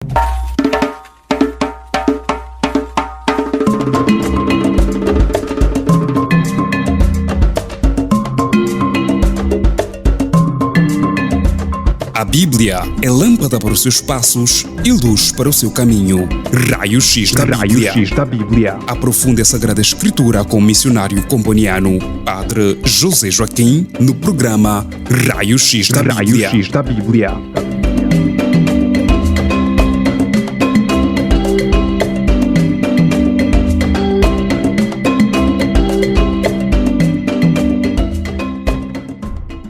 A Bíblia é lâmpada para os seus passos e luz para o seu caminho. Raio X da Bíblia. Aprofunde a Sagrada Escritura com o missionário comboniano, Padre José Joaquim, no programa Raio X da Bíblia.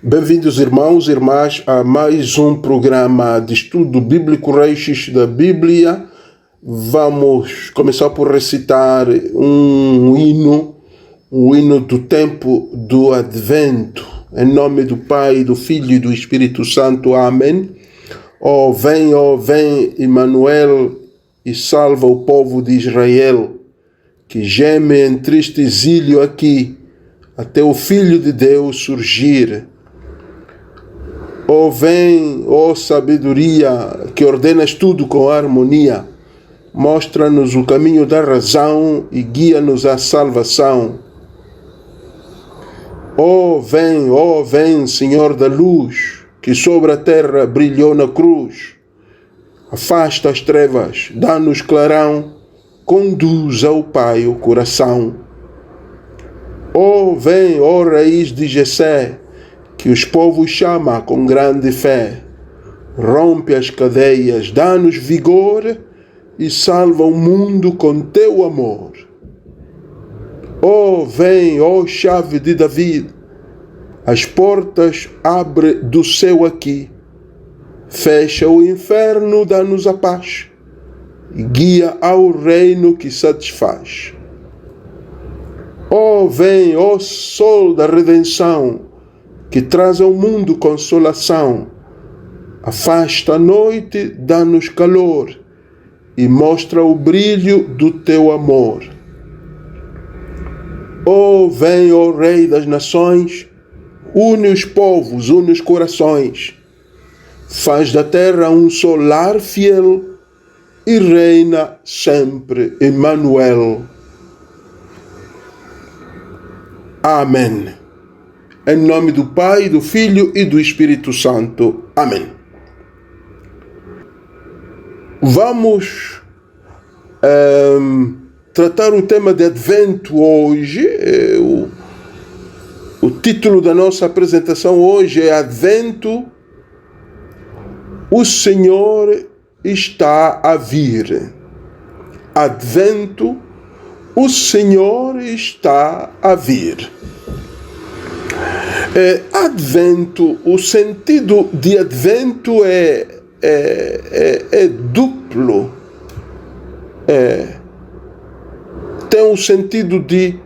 Bem-vindos, irmãos e irmãs, a mais um programa de estudo bíblico Raio X da Bíblia. Vamos começar por recitar um hino do tempo do Advento. Em nome do Pai, do Filho e do Espírito Santo. Amém. Ó vem, Emmanuel, e salva o povo de Israel, que geme em triste exílio aqui, até o Filho de Deus surgir. Ó vem, ó sabedoria, que ordenas tudo com harmonia, mostra-nos o caminho da razão e guia-nos à salvação. Ó vem, Senhor da luz, que sobre a terra brilhou na cruz. Afasta as trevas, dá-nos clarão, conduz ao Pai o coração. Ó vem, ó raiz de Jessé, que os povos chama com grande fé. Rompe as cadeias, dá-nos vigor e salva o mundo com teu amor. Ó vem, ó chave de Davi, as portas abre do céu aqui. Fecha o inferno, dá-nos a paz e guia ao reino que satisfaz. Ó vem, ó sol da redenção, que traz ao mundo consolação. Afasta a noite, dá-nos calor e mostra o brilho do teu amor. Vem, ó Rei das Nações, une os povos, une os corações. Faz da terra um solar fiel e reina sempre Emmanuel. Amém. Em nome do Pai, do Filho e do Espírito Santo. Amém. Vamos tratar um tema de Advento hoje. O título da nossa apresentação hoje é Advento, o Senhor está a vir. Advento, o Senhor está a vir. Advento, o sentido de Advento é duplo. Tem um sentido de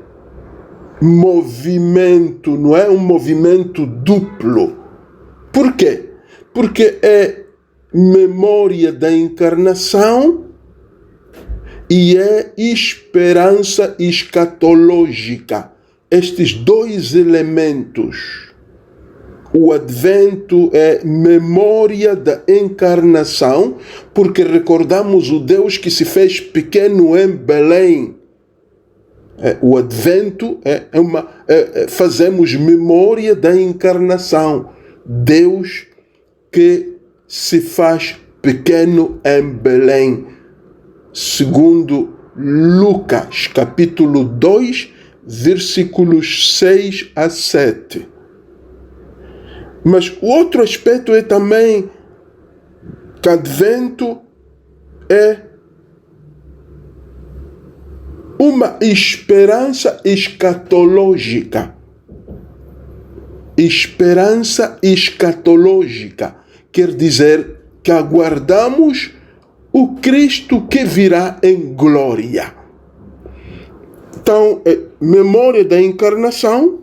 movimento, não é? Um movimento duplo. Por quê? Porque é memória da encarnação e é esperança escatológica. Estes dois elementos. O Advento é memória da encarnação, porque recordamos o Deus que se fez pequeno em Belém. O Advento fazemos memória da encarnação. Deus que se faz pequeno em Belém. Segundo Lucas, capítulo 2, versículos 6 a 7. Mas o outro aspecto é também que Advento é uma esperança escatológica. Esperança escatológica quer dizer que aguardamos o Cristo que virá em glória. Então, memória da encarnação,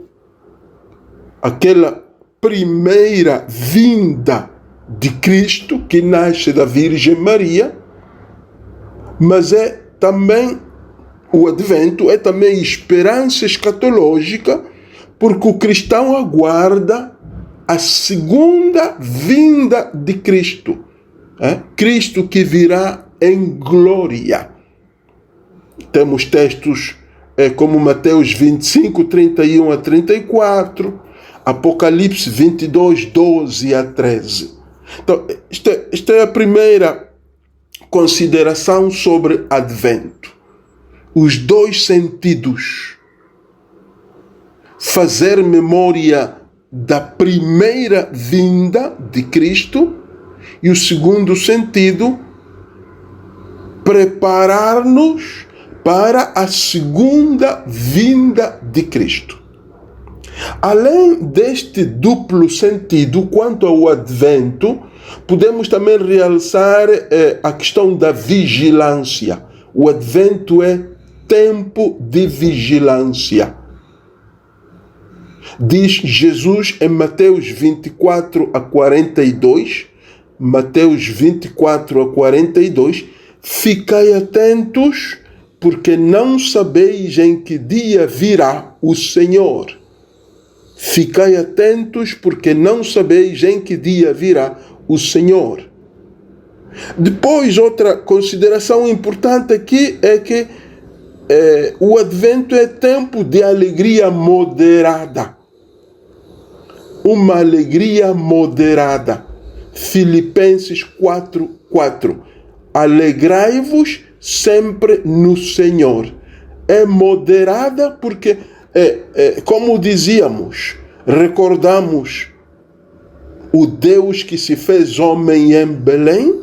aquela primeira vinda de Cristo que nasce da Virgem Maria, mas é também, o Advento é também esperança escatológica, porque o cristão aguarda a segunda vinda de Cristo. Cristo que virá em glória. Temos textos como Mateus 25, 31 a 34, Apocalipse 22, 12 a 13. Então, esta é a primeira consideração sobre Advento. Os dois sentidos. Fazer memória da primeira vinda de Cristo e o segundo sentido, preparar-nos para a segunda vinda de Cristo. Além deste duplo sentido, quanto ao Advento, podemos também realçar a questão da vigilância. O Advento é tempo de vigilância. Diz Jesus em Mateus 24 a 42, Mateus 24 a 42, ficai atentos, porque não sabeis em que dia virá o Senhor. Ficai atentos, porque não sabeis em que dia virá o Senhor. Depois, outra consideração importante aqui é que o Advento é tempo de alegria moderada. Uma alegria moderada. Filipenses 4:4. Alegrai-vos sempre no Senhor. É moderada porque, como dizíamos, recordamos o Deus que se fez homem em Belém,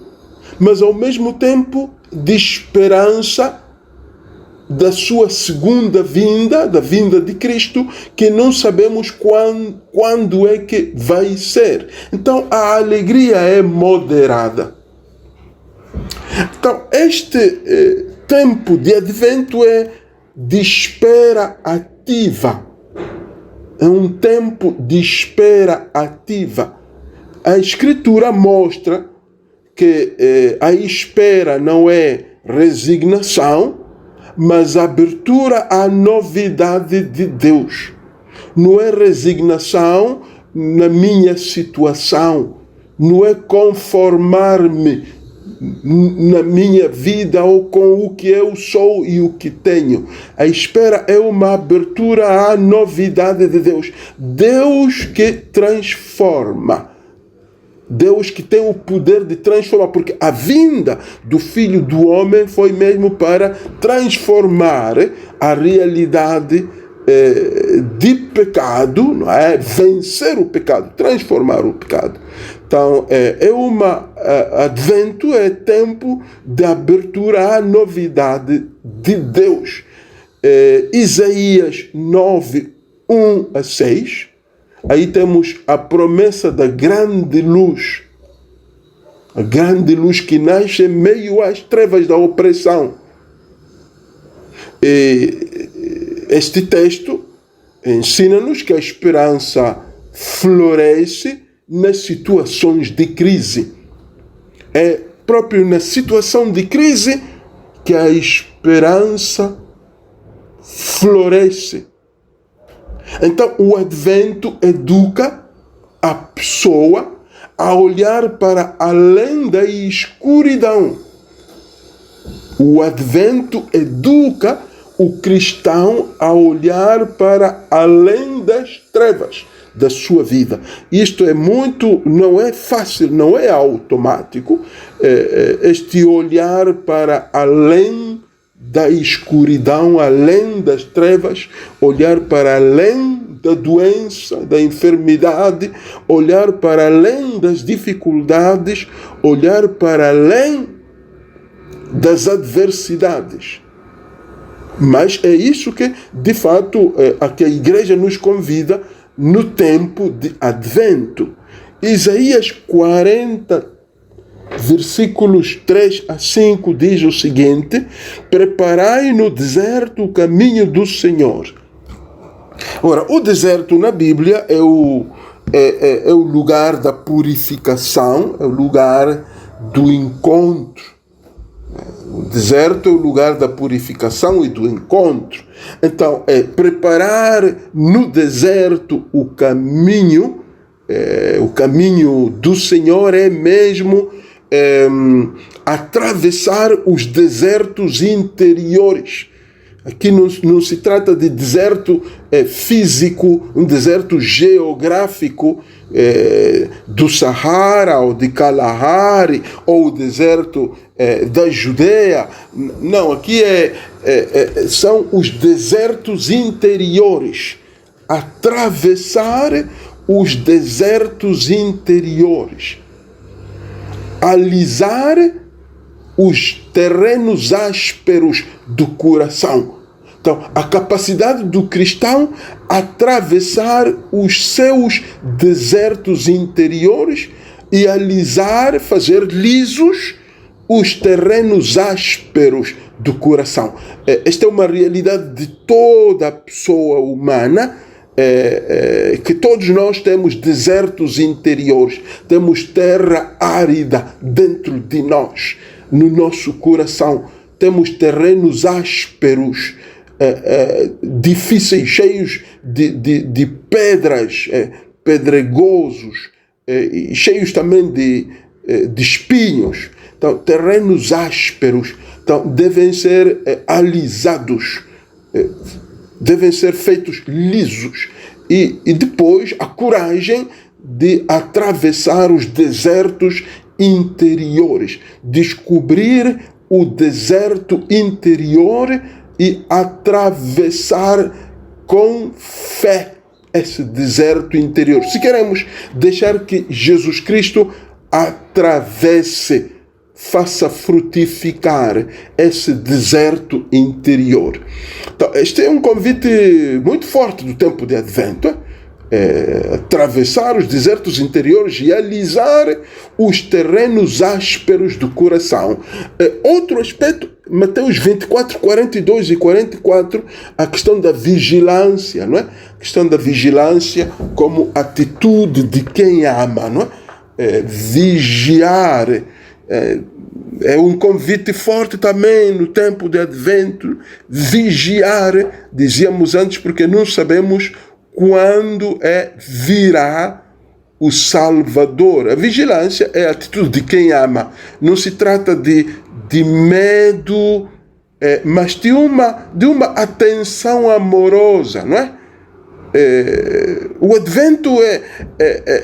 mas ao mesmo tempo de esperança da sua segunda vinda, da vinda de Cristo, que não sabemos quando é que vai ser. Então a alegria é moderada. Então este tempo de Advento é de espera ativa. É um tempo de espera ativa. A Escritura mostra que a espera não é resignação, mas abertura à novidade de Deus. Não é resignação na minha situação, não é conformar-me na minha vida ou com o que eu sou e o que tenho. A espera é uma abertura à novidade de Deus. Deus que transforma. Deus que tem o poder de transformar, porque a vinda do Filho do Homem foi mesmo para transformar a realidade de pecado, não é? Vencer o pecado, transformar o pecado. Então, Advento é tempo de abertura à novidade de Deus. Isaías 9, 1 a 6. Aí temos a promessa da grande luz. A grande luz que nasce em meio às trevas da opressão. Este texto ensina-nos que a esperança floresce nas situações de crise. É próprio na situação de crise que a esperança floresce. Então, o Advento educa a pessoa a olhar para além da escuridão. O Advento educa o cristão a olhar para além das trevas da sua vida. Isto não é fácil, não é automático, este olhar para além da escuridão, além das trevas, olhar para além da doença, da enfermidade, olhar para além das dificuldades, olhar para além das adversidades. Mas é isso que, de fato, a que a igreja nos convida no tempo de Advento. Isaías 40, versículos 3 a 5 diz o seguinte: preparai no deserto o caminho do Senhor. Ora, o deserto na Bíblia é o lugar da purificação, é o lugar do encontro. O deserto é o lugar da purificação e do encontro. Então, preparar no deserto o caminho do Senhor é mesmo atravessar os desertos interiores. Aqui não se trata de deserto físico, um deserto geográfico do Sahara ou de Kalahari ou o deserto da Judeia. Não, aqui são os desertos interiores. Atravessar os desertos interiores. Alisar os terrenos ásperos do coração. Então, a capacidade do cristão atravessar os seus desertos interiores e alisar, fazer lisos os terrenos ásperos do coração. Esta é uma realidade de toda a pessoa humana, que todos nós temos desertos interiores, temos terra árida dentro de nós, no nosso coração, temos terrenos ásperos, difíceis, cheios de pedras, pedregosos, cheios também de espinhos. Então, terrenos ásperos, então, devem ser alisados, devem ser feitos lisos. E depois a coragem de atravessar os desertos interiores, descobrir o deserto interior e atravessar com fé esse deserto interior. Se queremos deixar que Jesus Cristo atravesse, faça frutificar esse deserto interior. Então, este é um convite muito forte do tempo de Advento. Atravessar os desertos interiores e alisar os terrenos ásperos do coração. Outro aspecto, Mateus 24, 42 e 44, a questão da vigilância, não é? A questão da vigilância como atitude de quem ama, não é? Vigiar é um convite forte também no tempo de Advento. Vigiar, dizíamos antes, porque não sabemos quando virá o Salvador. A vigilância é a atitude de quem ama. Não se trata de medo, mas de uma atenção amorosa, não é? O Advento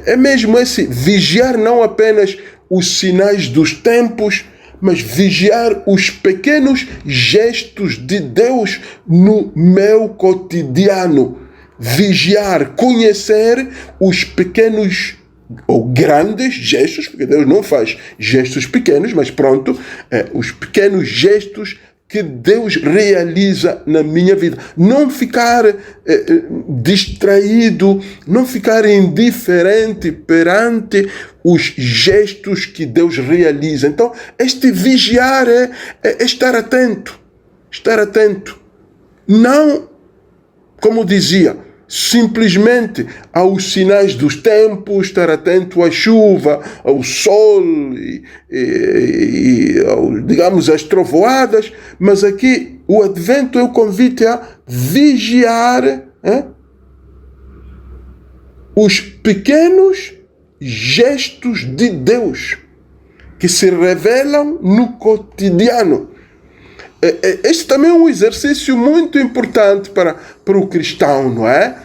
é mesmo esse vigiar não apenas os sinais dos tempos, mas vigiar os pequenos gestos de Deus no meu cotidiano. Vigiar, conhecer os pequenos ou grandes gestos, porque Deus não faz gestos pequenos, mas pronto, os pequenos gestos que Deus realiza na minha vida. Não ficar distraído, não ficar indiferente perante os gestos que Deus realiza. Então, este vigiar é estar atento. Estar atento. Não, como dizia, simplesmente aos sinais dos tempos, estar atento à chuva, ao sol e digamos, às trovoadas, mas aqui o Advento é o convite a vigiar os pequenos gestos de Deus que se revelam no cotidiano. Este também é um exercício muito importante para o cristão, não é?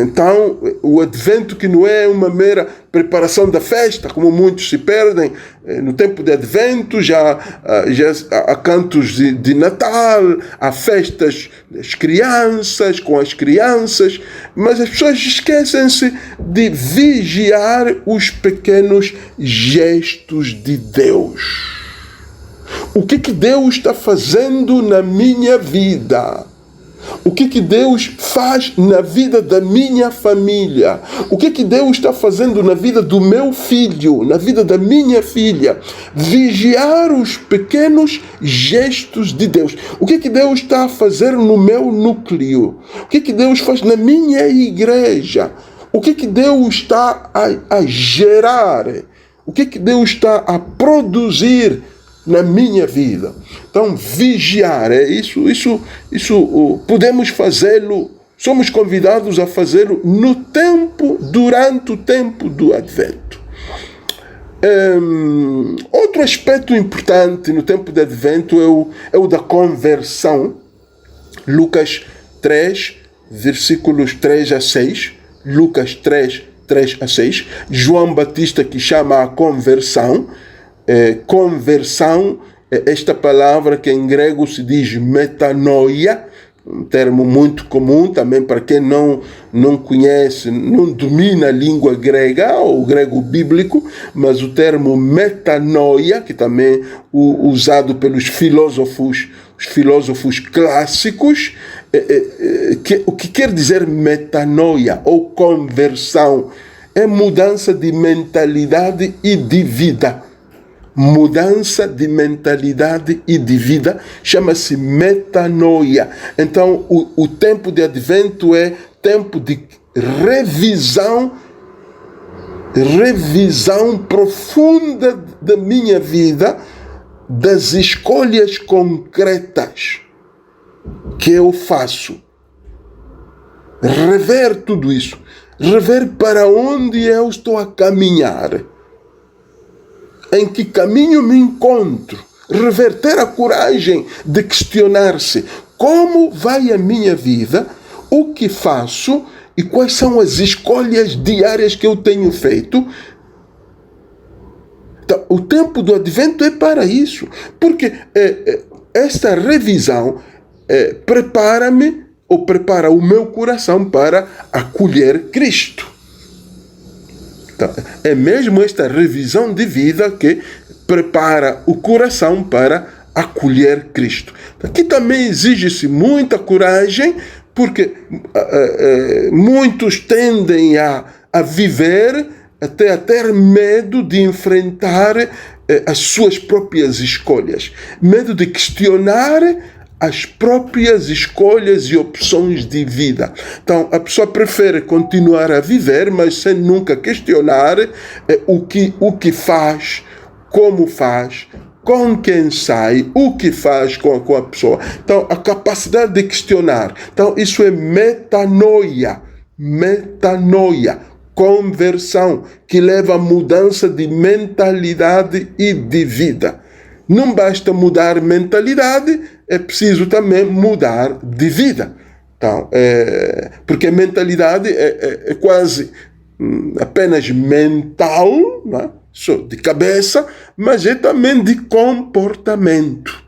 Então, o Advento, que não é uma mera preparação da festa, como muitos se perdem. No tempo de Advento já há cantos de Natal, há festas das crianças, com as crianças, mas as pessoas esquecem-se de vigiar os pequenos gestos de Deus. O que Deus está fazendo na minha vida? O que Deus faz na vida da minha família? O que Deus está fazendo na vida do meu filho, na vida da minha filha? Vigiar os pequenos gestos de Deus. O que Deus está a fazer no meu núcleo? O que Deus faz na minha igreja? O que Deus está a gerar? O que Deus está a produzir na minha vida? Então, vigiar é isso podemos fazê-lo, somos convidados a fazê-lo durante o tempo do Advento. Outro aspecto importante no tempo de Advento é o da conversão. Lucas 3, versículos 3 a 6. Lucas 3, 3 a 6. João Batista, que chama a conversão. Conversão, esta palavra que em grego se diz metanoia, um termo muito comum também para quem não conhece, não domina a língua grega ou o grego bíblico, mas o termo metanoia, que também é usado pelos filósofos clássicos, o que quer dizer metanoia ou conversão? É mudança de mentalidade e de vida. Mudança de mentalidade e de vida chama-se metanoia. Então, o tempo de Advento é tempo de revisão profunda da minha vida, das escolhas concretas que eu faço. Rever tudo isso. Rever para onde eu estou a caminhar. Em que caminho me encontro, reverter a coragem de questionar-se como vai a minha vida, o que faço e quais são as escolhas diárias que eu tenho feito. Então, o tempo do Advento é para isso, porque esta revisão prepara-me ou prepara o meu coração para acolher Cristo. Então, é mesmo esta revisão de vida que prepara o coração para acolher Cristo. Aqui também exige-se muita coragem, porque muitos tendem a viver até a ter medo de enfrentar as suas próprias escolhas, medo de questionar as próprias escolhas e opções de vida. Então, a pessoa prefere continuar a viver, mas sem nunca questionar o que faz, como faz, com quem sai, o que faz com a pessoa. Então, a capacidade de questionar. Então, isso é metanoia. Metanoia. Conversão, que leva a mudança de mentalidade e de vida. Não basta mudar mentalidade, é preciso também mudar de vida. Então, porque a mentalidade é quase apenas mental, né? Só de cabeça, mas é também de comportamento.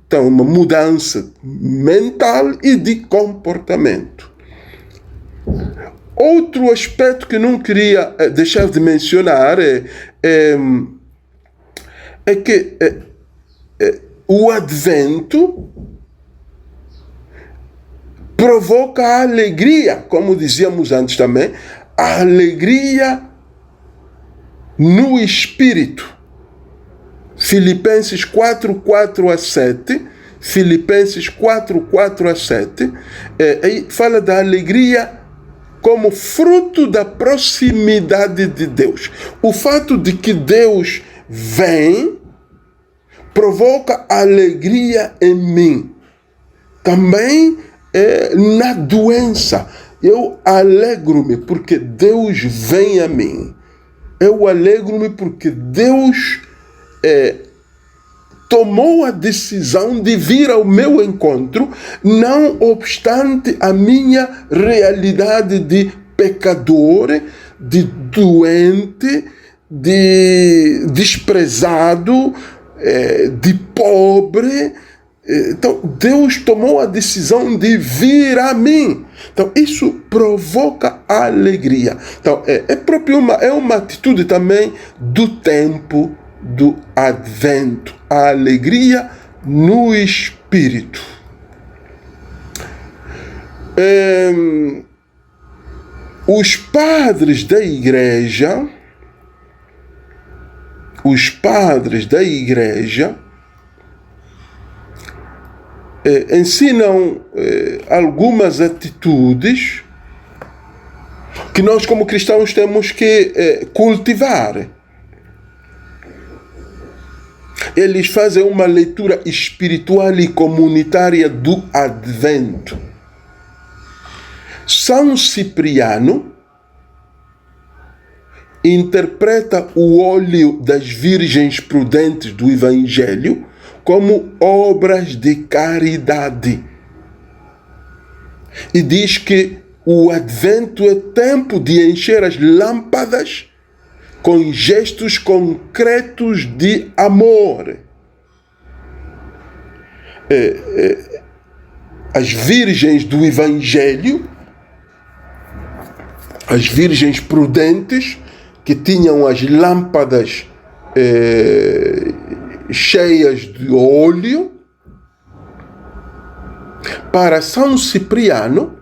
Então, uma mudança mental e de comportamento. Outro aspecto que não queria deixar de mencionar é que o Advento provoca a alegria, como dizíamos antes também, a alegria no Espírito. Filipenses 4, 4 a 7, Filipenses 4, 4 a 7, aí fala da alegria como fruto da proximidade de Deus. O fato de que Deus vem provoca alegria em mim. Também na doença. Eu alegro-me porque Deus vem a mim. Eu alegro-me porque Deus tomou a decisão de vir ao meu encontro, não obstante a minha realidade de pecador, de doente, de desprezado, de pobre. Então, Deus tomou a decisão de vir a mim. Então, isso provoca alegria. Então, é uma atitude também do tempo do Advento. A alegria no Espírito. Os padres da igreja ensinam algumas atitudes que nós como cristãos temos que cultivar. Eles fazem uma leitura espiritual e comunitária do Advento. São Cipriano interpreta o óleo das virgens prudentes do Evangelho como obras de caridade. E diz que o advento é tempo de encher as lâmpadas com gestos concretos de amor. As virgens do Evangelho, as virgens prudentes, que tinham as lâmpadas cheias de óleo, para São Cipriano,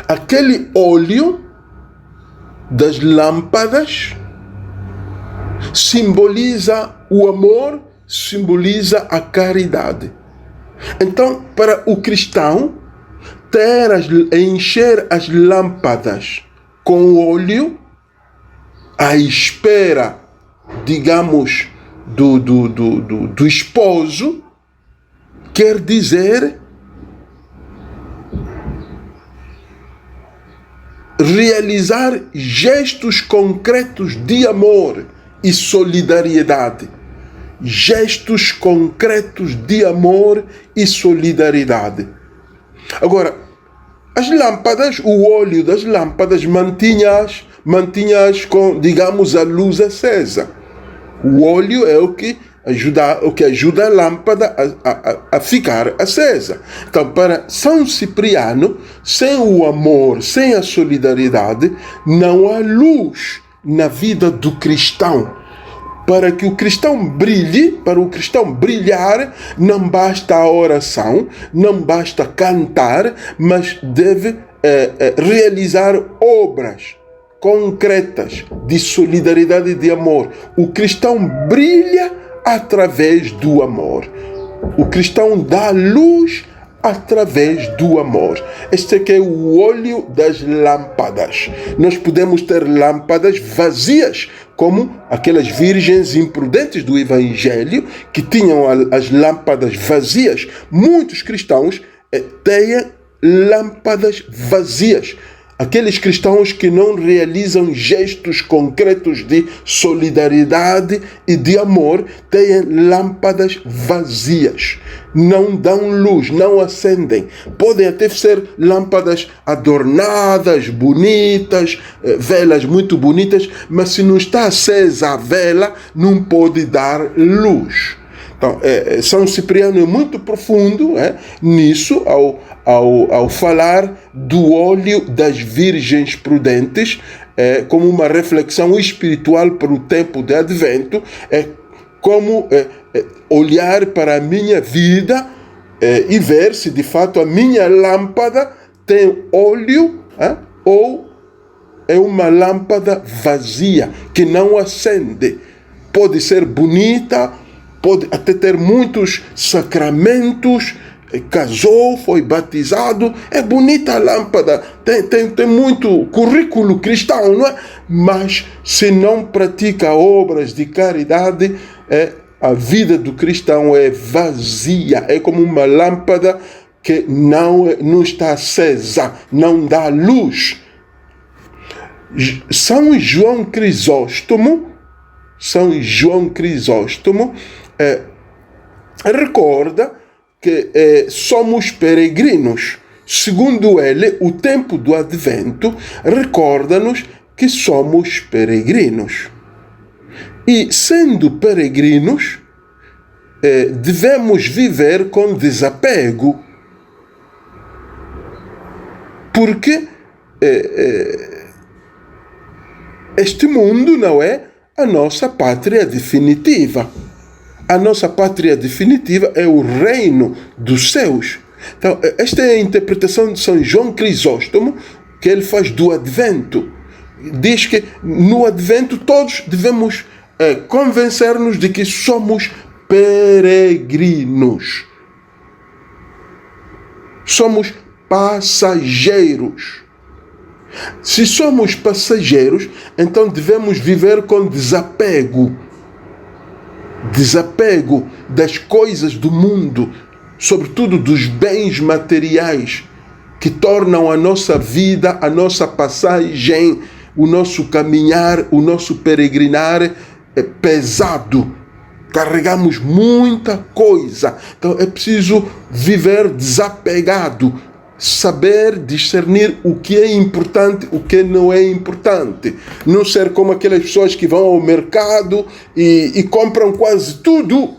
aquele óleo das lâmpadas simboliza o amor, simboliza a caridade. Então, para o cristão, encher as lâmpadas com óleo, à espera, digamos, do esposo, quer dizer realizar gestos concretos de amor e solidariedade. Gestos concretos de amor e solidariedade. Agora, as lâmpadas, o óleo das lâmpadas mantinha-as com, digamos, a luz acesa. O óleo é o que ajuda a lâmpada a ficar acesa. Então, para São Cipriano, sem o amor, sem a solidariedade, não há luz na vida do cristão. Para que o cristão brilhe, para o cristão brilhar, não basta a oração, não basta cantar, mas deve realizar obras concretas de solidariedade e de amor. O cristão brilha através do amor. O cristão dá luz através do amor. Este aqui é o óleo das lâmpadas. Nós podemos ter lâmpadas vazias, como aquelas virgens imprudentes do Evangelho, que tinham as lâmpadas vazias. Muitos cristãos têm lâmpadas vazias. Aqueles cristãos que não realizam gestos concretos de solidariedade e de amor têm lâmpadas vazias. Não dão luz, não acendem. Podem até ser lâmpadas adornadas, bonitas, velas muito bonitas, mas se não está acesa a vela, não pode dar luz. Então, São Cipriano é muito profundo nisso, ao falar do óleo das virgens prudentes, como uma reflexão espiritual para o tempo de Advento, como olhar para a minha vida e ver se de fato a minha lâmpada tem óleo ou é uma lâmpada vazia, que não acende. Pode ser bonita, pode até ter muitos sacramentos, casou, foi batizado, é bonita a lâmpada, tem muito currículo cristão, não é? Mas se não pratica obras de caridade, a vida do cristão é vazia, é como uma lâmpada que não está acesa, não dá luz. São João Crisóstomo recorda que somos peregrinos. Segundo ele, o tempo do Advento recorda-nos que somos peregrinos. E, sendo peregrinos, devemos viver com desapego. Porque este mundo não é a nossa pátria definitiva. A nossa pátria definitiva é o reino dos céus. Então, esta é a interpretação de São João Crisóstomo que ele faz do Advento. Diz que no Advento todos devemos convencer-nos de que somos peregrinos. Somos passageiros. Se somos passageiros, então devemos viver com desapego. Desapego das coisas do mundo, sobretudo dos bens materiais. que tornam a nossa vida, a nossa passagem, o nosso caminhar, o nosso peregrinar pesado. Carregamos muita coisa. Então é preciso viver desapegado, saber discernir o que é importante, o que não é importante. Não ser como aquelas pessoas que vão ao mercado e compram quase tudo,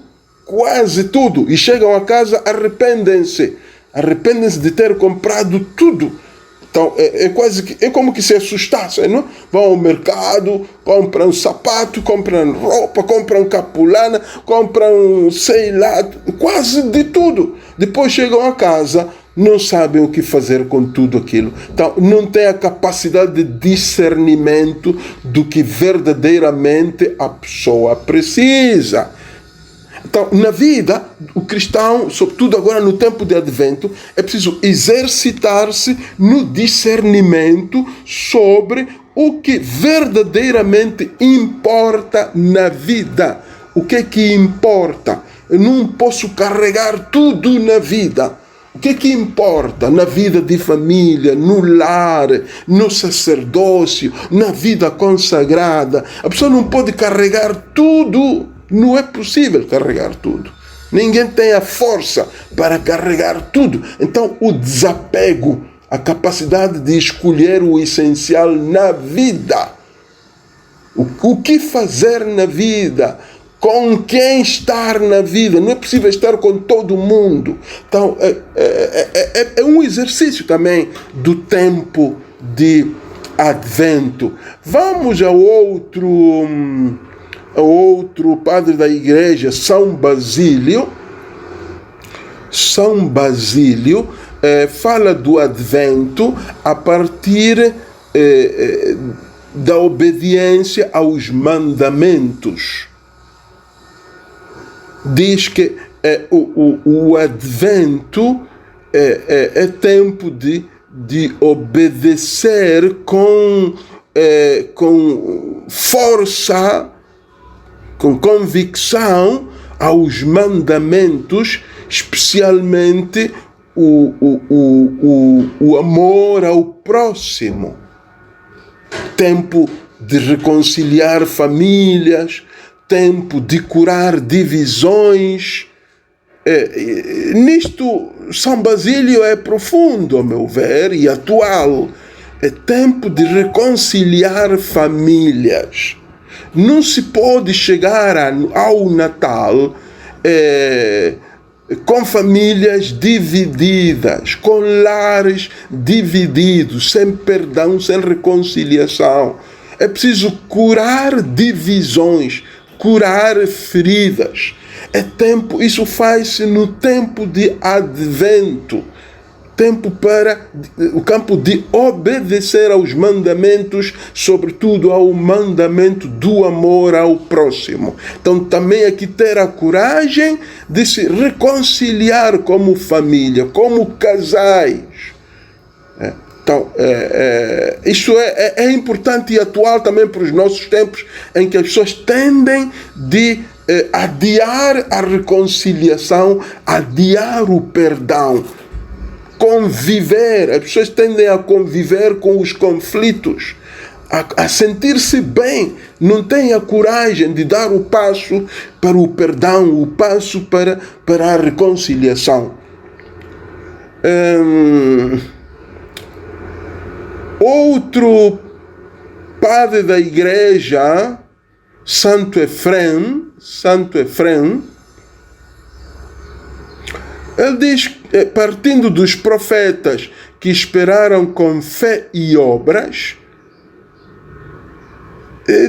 e chegam a casa, arrependem-se de ter comprado tudo. Então é como que se assustassem, não? Vão ao mercado, compram sapato, compram roupa, compram capulana, compram sei lá, quase de tudo. Depois chegam a casa, não sabem o que fazer com tudo aquilo. Então não têm a capacidade de discernimento do que verdadeiramente a pessoa precisa. Então, na vida, o cristão, sobretudo agora no tempo de advento, é preciso exercitar-se no discernimento sobre o que verdadeiramente importa na vida. O que é que importa? Eu não posso carregar tudo na vida. O que é que importa na vida de família, no lar, no sacerdócio, na vida consagrada? A pessoa não pode carregar tudo. Não é possível carregar tudo. Ninguém tem a força para carregar tudo. Então, o desapego, a capacidade de escolher o essencial na vida. O que fazer na vida? Com quem estar na vida? Não é possível estar com todo mundo. Então, é um exercício também do tempo de advento. Vamos a outro padre da igreja, São Basílio. São Basílio fala do advento a partir da obediência aos mandamentos. Diz que o advento é tempo de obedecer com força, com convicção aos mandamentos, especialmente o amor ao próximo. Tempo de reconciliar famílias, tempo de curar divisões. Nisto, São Basílio é profundo, a meu ver, e atual. É tempo de reconciliar famílias. Não se pode chegar ao Natal com famílias divididas, com lares divididos, sem perdão, sem reconciliação. É preciso curar divisões, curar feridas. Isso faz-se no tempo de advento. Tempo para o campo de obedecer aos mandamentos, sobretudo ao mandamento do amor ao próximo. Então também aqui ter a coragem de se reconciliar como família, como casais. Então, isso é importante e atual também para os nossos tempos, em que as pessoas tendem de adiar a reconciliação, adiar o perdão. Conviver, as pessoas tendem a conviver com os conflitos, a sentir-se bem, não têm a coragem de dar o passo para o perdão, o passo para a reconciliação. Outro padre da igreja, Santo Efrem, ele diz, partindo dos profetas que esperaram com fé e obras,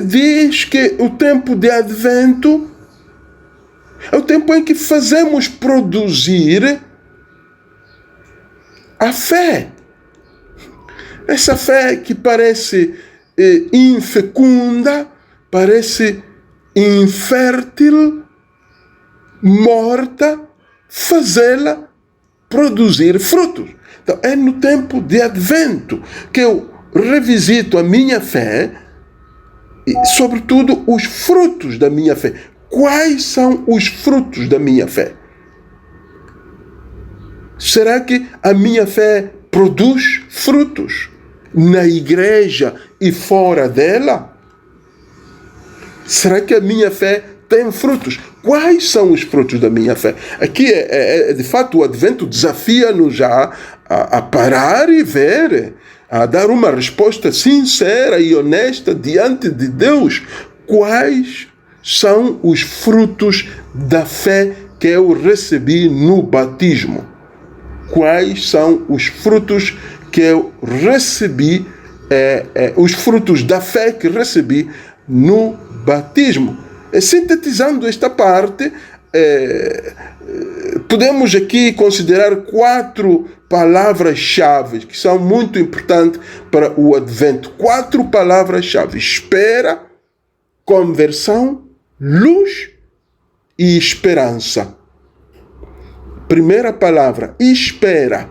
diz que o tempo de advento é o tempo em que fazemos produzir a fé. Essa fé que parece infecunda, parece infértil, morta, fazê-la produzir frutos. Então, é no tempo de advento que eu revisito a minha fé e, sobretudo, os frutos da minha fé. Quais são os frutos da minha fé? Será que a minha fé produz frutos na igreja e fora dela? Será que a minha fé tem frutos? Quais são os frutos da minha fé? Aqui, de fato, o Advento desafia-nos a parar e ver, a dar uma resposta sincera e honesta diante de Deus. Quais são os frutos da fé que eu recebi no batismo? Quais são os frutos que eu recebi, os frutos da fé que recebi no batismo? Sintetizando esta parte, podemos aqui considerar 4 palavras-chave que são muito importantes para o Advento. 4 palavras-chave: espera, conversão, luz e esperança. Primeira palavra, espera.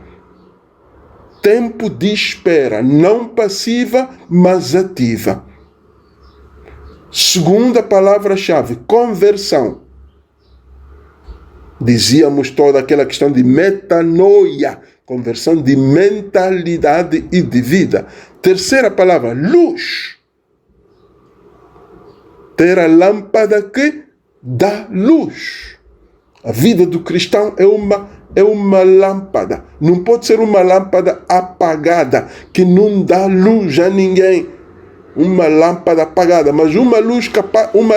Tempo de espera, não passiva, mas ativa. Segunda palavra-chave, conversão. Dizíamos toda aquela questão de metanoia, conversão de mentalidade e de vida. Terceira palavra, luz. Ter a lâmpada que dá luz. A vida do cristão é uma lâmpada. Não pode ser uma lâmpada apagada, que não dá luz a ninguém. Uma lâmpada apagada, mas uma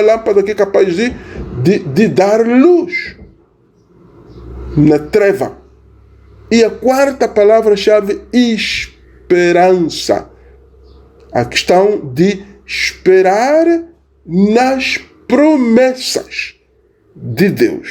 lâmpada que é capaz de dar luz na treva. E a quarta palavra-chave, esperança. A questão de esperar nas promessas de Deus.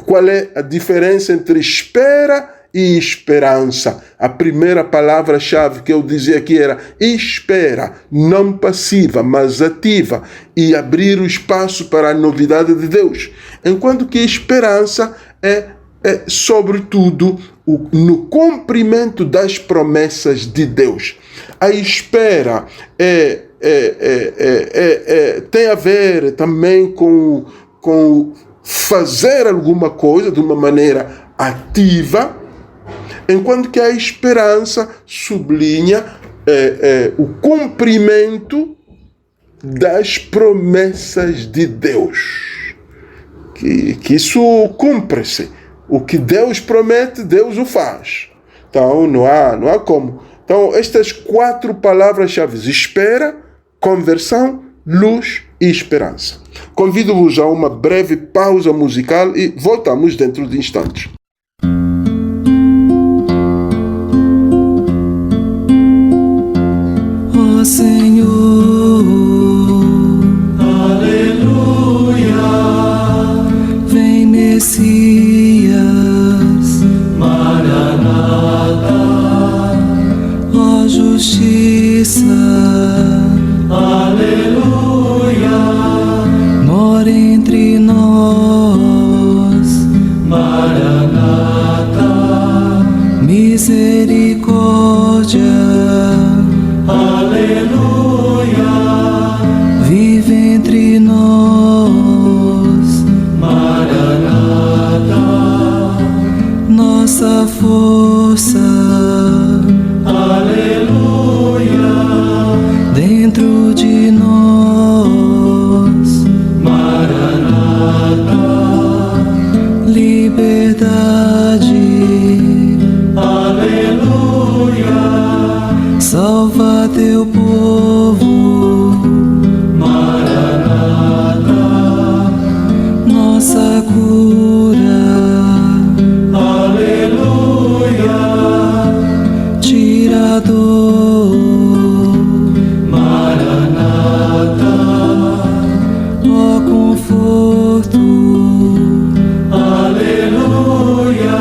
Qual é a diferença entre espera e esperança? A primeira palavra-chave que eu dizia aqui era espera, não passiva, mas ativa, e abrir o espaço para a novidade de Deus. Enquanto que esperança é sobretudo, no cumprimento das promessas de Deus. A espera tem a ver também com fazer alguma coisa de uma maneira ativa, enquanto que a esperança sublinha o cumprimento das promessas de Deus. Que isso cumpre-se. O que Deus promete, Deus o faz. Então não há como. Então estas 4 palavras-chave: espera, conversão, luz e esperança. Convido-vos a uma breve pausa musical e voltamos dentro de instantes. Ó Senhor, aleluia, vem Messias, Maranata, ó justiça, aleluia, mora entre nós, Maranata, misericórdia, aleluia, vive entre nós, Maranata, nossa força, aleluia, dentro de nós, Maranata, liberdade, aleluia, salva teu povo, Maranata, nossa cura, aleluia, tira a dor, Maranata, ó conforto, aleluia,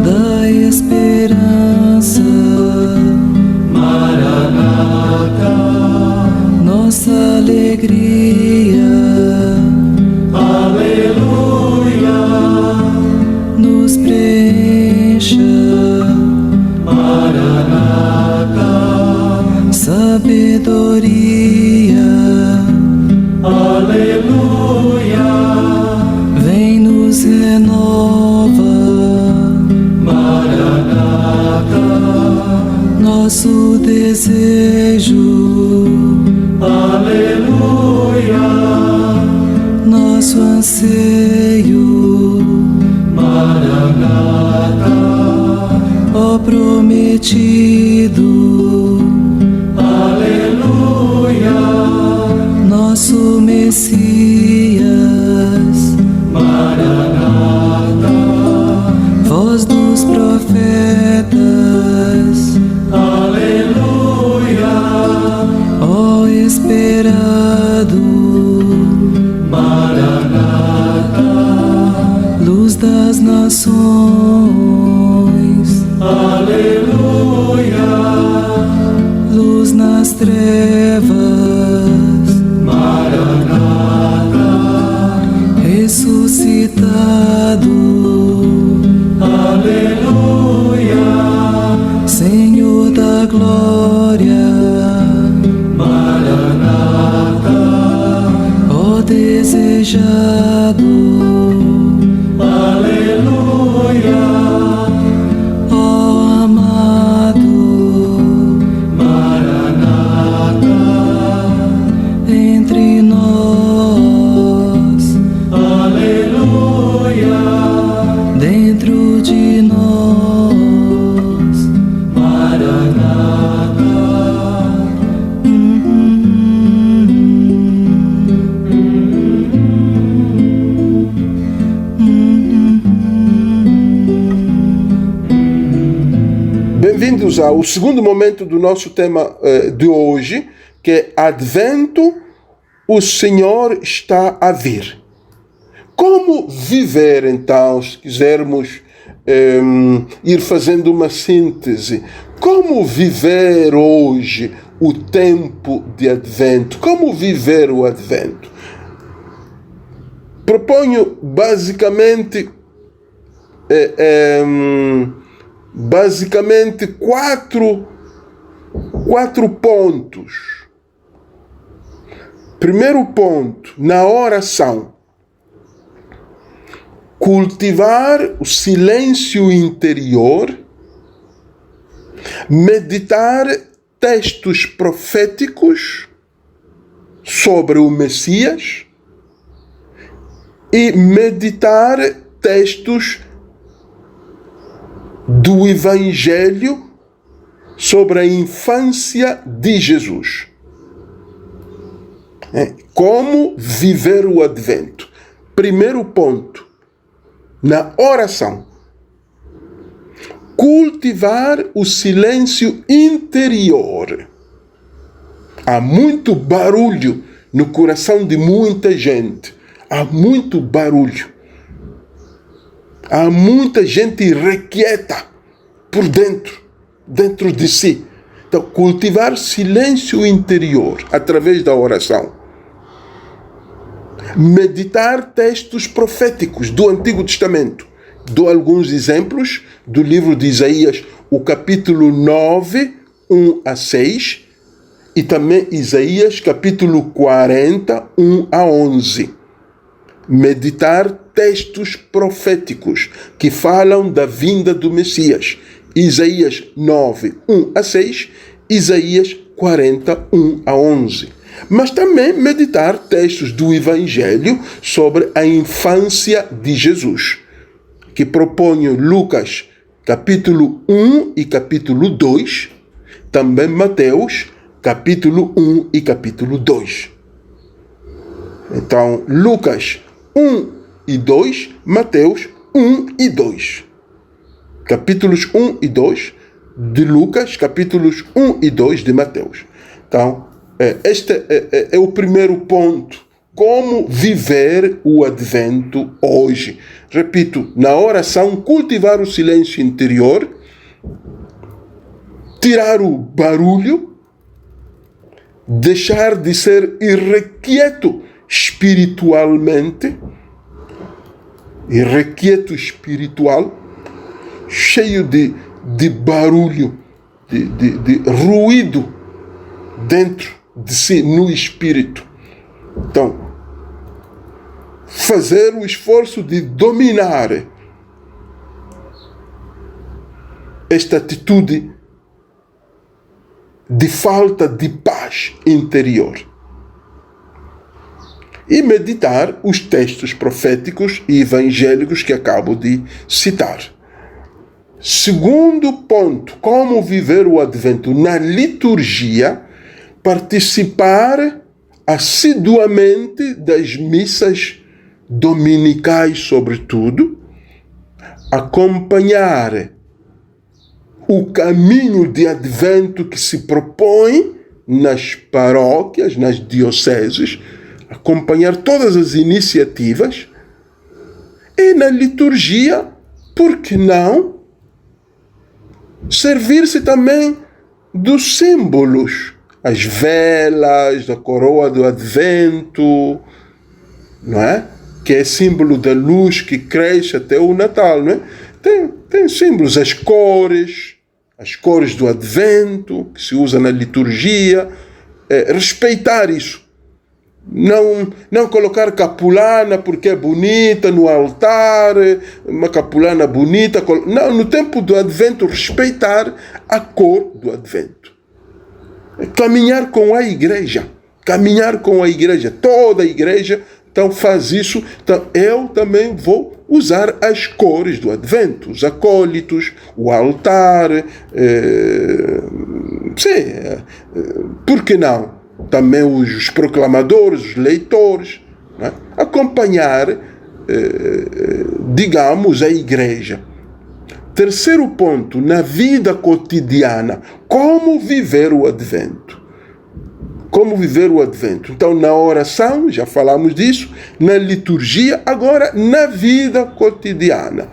da esperança, Maranata, nossa alegria, aleluia, nos preencha, Maranata, sabedoria, aleluia, nosso desejo. Aleluia, nosso anseio. Maranata, ó prometido. Aleluia, nosso Messias. Maranata, voz dos profetas. Aleluia, ó esperado. Maranata, luz das nações. Aleluia, luz nas trevas. Maranata, ressuscitado. Aleluia, Senhor da glória. Maranata, ó desejado. Aleluia, ó amado. Maranata, entre nós. Aleluia, dentro de nós. Maranata. Bem-vindos ao segundo momento do nosso tema de hoje, que é Advento, o Senhor está a vir. Como viver, então, se quisermos ir fazendo uma síntese, como viver hoje o tempo de Advento? Como viver o Advento? Proponho basicamente quatro pontos. Primeiro ponto, na oração. Cultivar o silêncio interior, meditar textos proféticos sobre o Messias e meditar textos do Evangelho sobre a infância de Jesus. Como viver o Advento? Primeiro ponto, na oração. Cultivar o silêncio interior. Há muito barulho no coração de muita gente. Há muito barulho. Há muita gente irrequieta por dentro de si. Então, cultivar silêncio interior através da oração. Meditar textos proféticos do Antigo Testamento. Dou alguns exemplos do livro de Isaías, o capítulo 9, 1 a 6, e também Isaías, capítulo 40, 1 a 11. Meditar textos proféticos que falam da vinda do Messias. Isaías 9, 1 a 6, Isaías 40, 1 a 11. Mas também meditar textos do Evangelho sobre a infância de Jesus, que proponho Lucas, capítulo 1 e capítulo 2, também Mateus, capítulo 1 e capítulo 2. Então, Lucas 1 e 2, Mateus 1 e 2. Capítulos 1 e 2 de Lucas, capítulos 1 e 2 de Mateus. Então, este é o primeiro ponto. Como viver o Advento hoje? Repito, na oração, cultivar o silêncio interior, tirar o barulho, deixar de ser irrequieto espiritualmente, irrequieto espiritual, cheio de barulho, de ruído dentro de si, no espírito. Então, fazer o esforço de dominar esta atitude de falta de paz interior. E meditar os textos proféticos e evangélicos que acabo de citar. Segundo ponto, como viver o Advento na liturgia, participar assiduamente das missas dominicais, sobretudo, acompanhar o caminho de Advento que se propõe nas paróquias, nas dioceses, acompanhar todas as iniciativas e na liturgia, por que não, servir-se também dos símbolos, as velas, da coroa do Advento, não é? Que é símbolo da luz que cresce até o Natal, não é? Tem símbolos, as cores do Advento, que se usa na liturgia, respeitar isso. Não colocar capulana porque é bonita no altar, uma capulana bonita. Não, no tempo do Advento, respeitar a cor do Advento. Caminhar com a igreja, toda a igreja, então faz isso. Então eu também vou usar as cores do Advento, os acólitos, o altar, por que não? Também os proclamadores, os leitores, né? Acompanhar, digamos, a igreja. Terceiro ponto, na vida cotidiana, como viver o Advento. Então, na oração, já falamos disso, na liturgia, agora na vida cotidiana.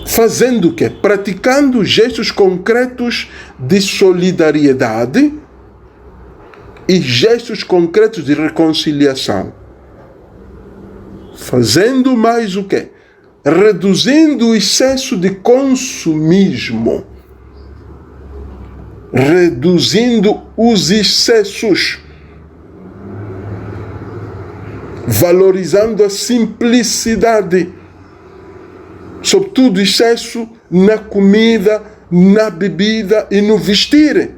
Fazendo o quê? Praticando gestos concretos de solidariedade e gestos concretos de reconciliação. Fazendo mais o quê? Reduzindo o excesso de consumismo. Reduzindo os excessos. Valorizando a simplicidade. Sobretudo excesso na comida, na bebida e no vestir.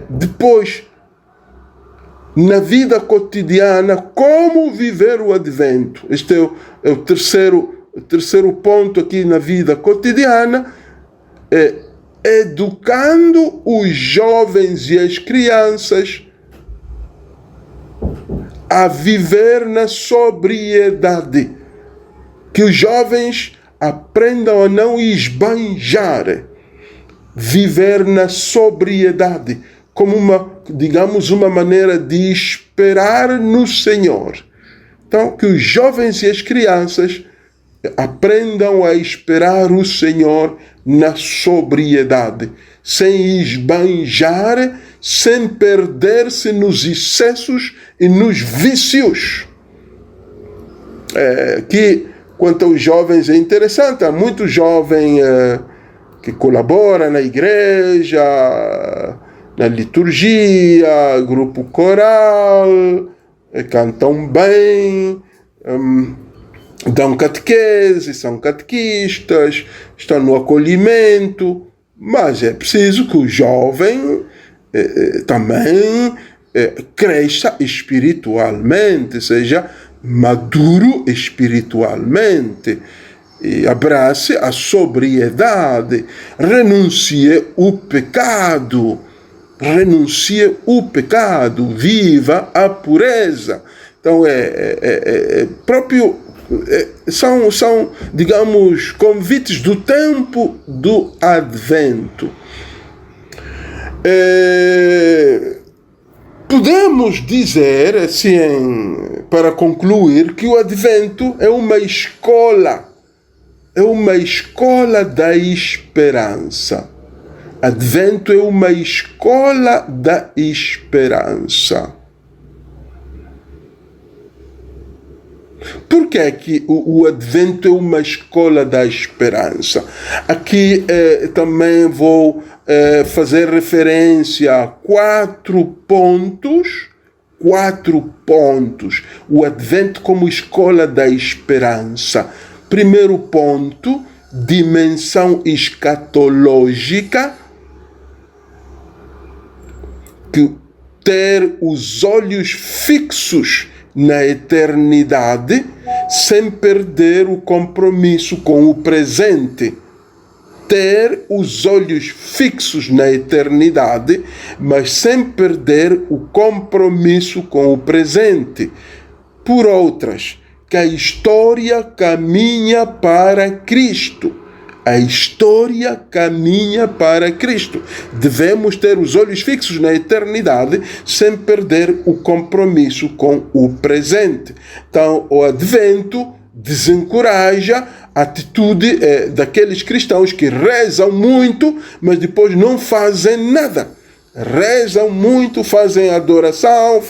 Depois, na vida cotidiana, como viver o Advento. Este é o terceiro ponto aqui na vida cotidiana, educando os jovens e as crianças a viver na sobriedade. Que os jovens aprendam a não esbanjar. Viver na sobriedade, como uma maneira de esperar no Senhor. Então, que os jovens e as crianças aprendam a esperar o Senhor na sobriedade, sem esbanjar, sem perder-se nos excessos e nos vícios. Que, quanto aos jovens, é interessante, há muito jovem que colabora na igreja, na liturgia, grupo coral, cantam bem, dão catequese, são catequistas, estão no acolhimento, mas é preciso que o jovem também cresça espiritualmente, seja maduro espiritualmente, e abrace a sobriedade, renuncie o pecado, viva a pureza. Então são, digamos, convites do tempo do Advento. Podemos dizer, assim, para concluir, que o Advento é uma escola da esperança. Advento é uma escola da esperança. Por que é que o Advento é uma escola da esperança? Aqui também vou fazer referência a 4 pontos. O Advento como escola da esperança. Primeiro ponto, dimensão escatológica, que ter os olhos fixos na eternidade, sem perder o compromisso com o presente. Ter os olhos fixos na eternidade, mas sem perder o compromisso com o presente. Por outras, que a história caminha para Cristo. A história caminha para Cristo. Devemos ter os olhos fixos na eternidade sem perder o compromisso com o presente. Então, o advento desencoraja a atitude daqueles cristãos que rezam muito, mas depois não fazem nada. Rezam muito, fazem adoração,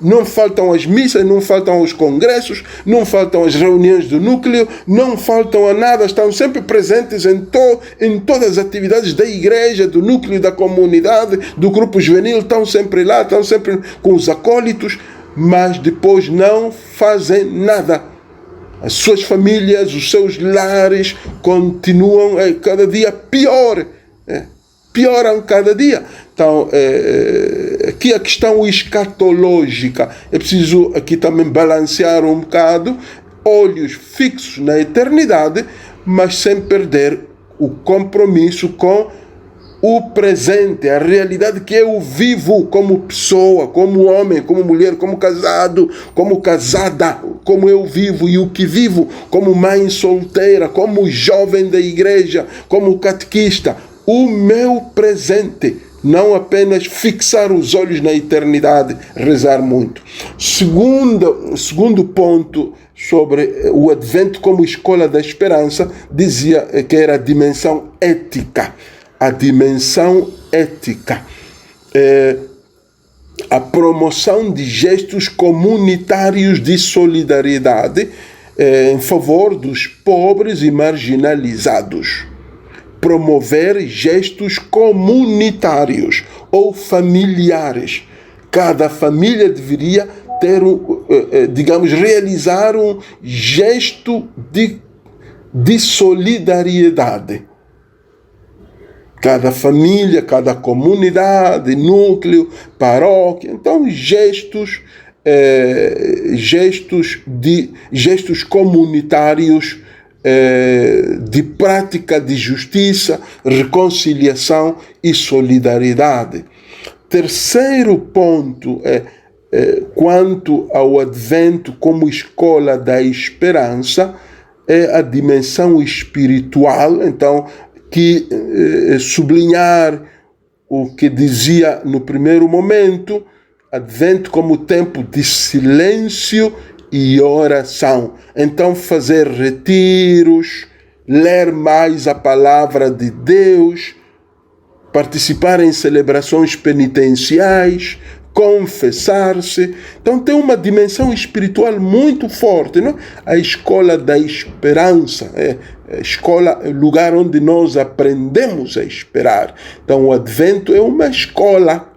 não faltam as missas, não faltam os congressos, não faltam as reuniões do núcleo, não faltam a nada, estão sempre presentes em todas as atividades da igreja, do núcleo, da comunidade, do grupo juvenil, estão sempre lá, estão sempre com os acólitos, mas depois não fazem nada. As suas famílias, os seus lares continuam cada dia pior. Pioram cada dia. Então, aqui a questão escatológica, é preciso aqui também balancear um bocado, olhos fixos na eternidade, mas sem perder o compromisso com o presente, a realidade que eu vivo como pessoa, como homem, como mulher, como casado, como casada, como eu vivo e o que vivo, como mãe solteira, como jovem da igreja, como catequista. O meu presente, não apenas fixar os olhos na eternidade, rezar muito. Segundo ponto sobre o advento como escola da esperança, dizia que era a dimensão ética. A dimensão ética. A promoção de gestos comunitários de solidariedade em favor dos pobres e marginalizados. Promover gestos comunitários ou familiares. Cada família deveria ter, realizar um gesto de solidariedade. Cada família, cada comunidade, núcleo, paróquia. Então, gestos comunitários de prática de justiça, reconciliação e solidariedade. Terceiro ponto quanto ao advento como escola da esperança, é a dimensão espiritual. Então, que sublinhar o que dizia no primeiro momento, advento como tempo de silêncio e oração. Então, fazer retiros, ler mais a palavra de Deus, participar em celebrações penitenciais, confessar-se. Então, tem uma dimensão espiritual muito forte, não? A escola da esperança, a escola, o lugar onde nós aprendemos a esperar. Então, o advento é uma escola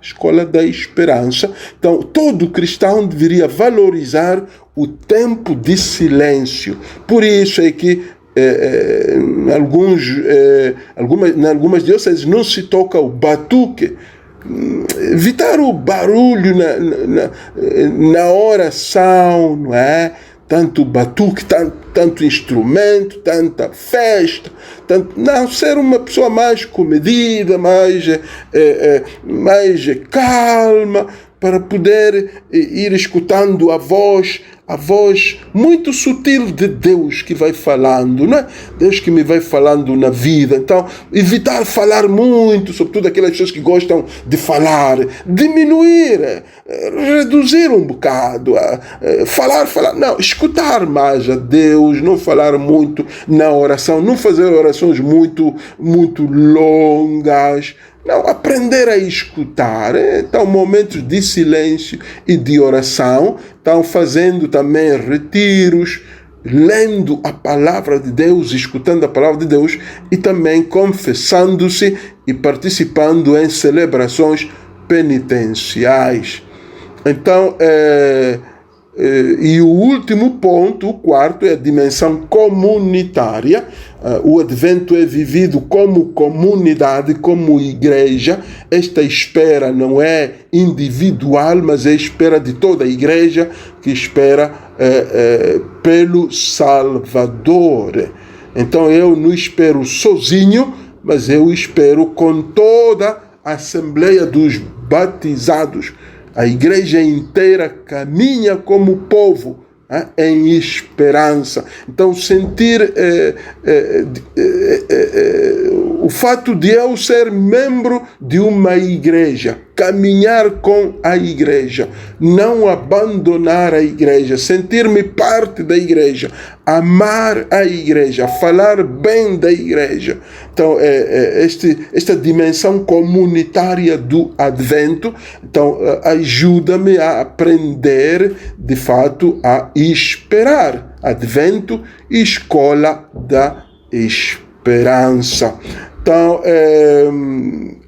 da esperança. Então, todo cristão deveria valorizar o tempo de silêncio. Por isso é que em algumas dioceses não se toca o batuque. Evitar o barulho na oração, não é? Tanto batuque, tanto instrumento, tanta festa. Não, ser uma pessoa mais comedida, mais calma, para poder ir escutando a voz muito sutil de Deus que vai falando, não é? Deus que me vai falando na vida. Então, evitar falar muito, sobretudo aquelas pessoas que gostam de falar, diminuir, reduzir um bocado, falar, não, escutar mais a Deus, não falar muito na oração, não fazer orações muito longas. Não, aprender a escutar. Então, momentos de silêncio e de oração. Estão fazendo também retiros, lendo a palavra de Deus, escutando a palavra de Deus e também confessando-se e participando em celebrações penitenciais. Então, e o último ponto, o quarto, é a dimensão comunitária. o Advento é vivido como comunidade, como igreja. Esta espera não é individual, mas é espera de toda a igreja que espera pelo Salvador. Então eu não espero sozinho, mas eu espero com toda a Assembleia dos Batizados. A igreja inteira caminha como povo em esperança. Então sentir o fato de eu ser membro de uma igreja, caminhar com a igreja, não abandonar a igreja, sentir-me parte da igreja, amar a igreja, falar bem da igreja. Então, esta dimensão comunitária do Advento, então, ajuda-me a aprender, de fato, a esperar. Advento, escola da esperança. Então,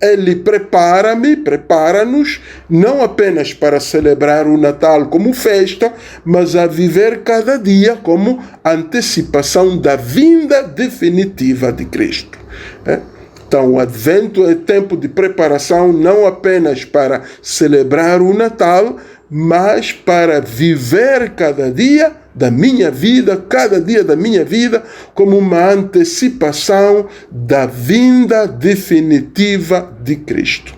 ele prepara-nos não apenas para celebrar o Natal como festa, mas a viver cada dia como antecipação da vinda definitiva de Cristo. Então, o Advento é tempo de preparação não apenas para celebrar o Natal, mas para viver cada dia da minha vida, cada dia da minha vida, como uma antecipação da vinda definitiva de Cristo.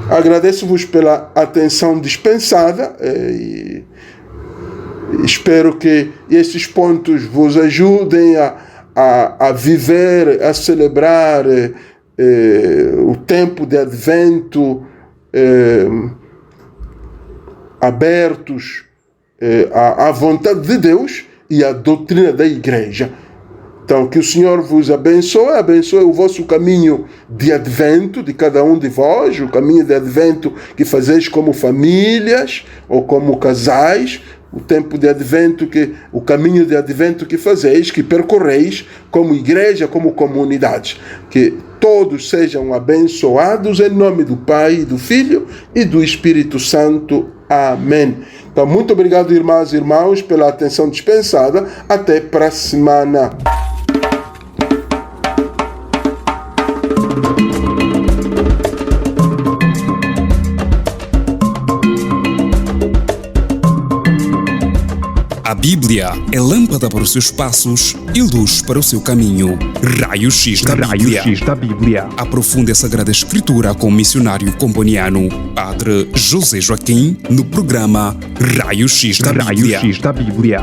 Agradeço-vos pela atenção dispensada e espero que esses pontos vos ajudem a viver, a celebrar o tempo de Advento abertos à vontade de Deus e à doutrina da igreja. Então, que o Senhor vos abençoe o vosso caminho de Advento, de cada um de vós, o caminho de Advento que fazeis como famílias ou como casais, o tempo de Advento, o caminho de Advento que fazeis, que percorreis como igreja, como comunidade. Que todos sejam abençoados em nome do Pai, do Filho e do Espírito Santo. Amém. Então, muito obrigado, irmãs e irmãos, pela atenção dispensada. Até para a semana. A Bíblia é lâmpada para os seus passos e luz para o seu caminho. Raio-X da Bíblia. Aprofunde a Sagrada Escritura com o missionário comboniano Padre José Joaquim no programa Raio-X da Bíblia.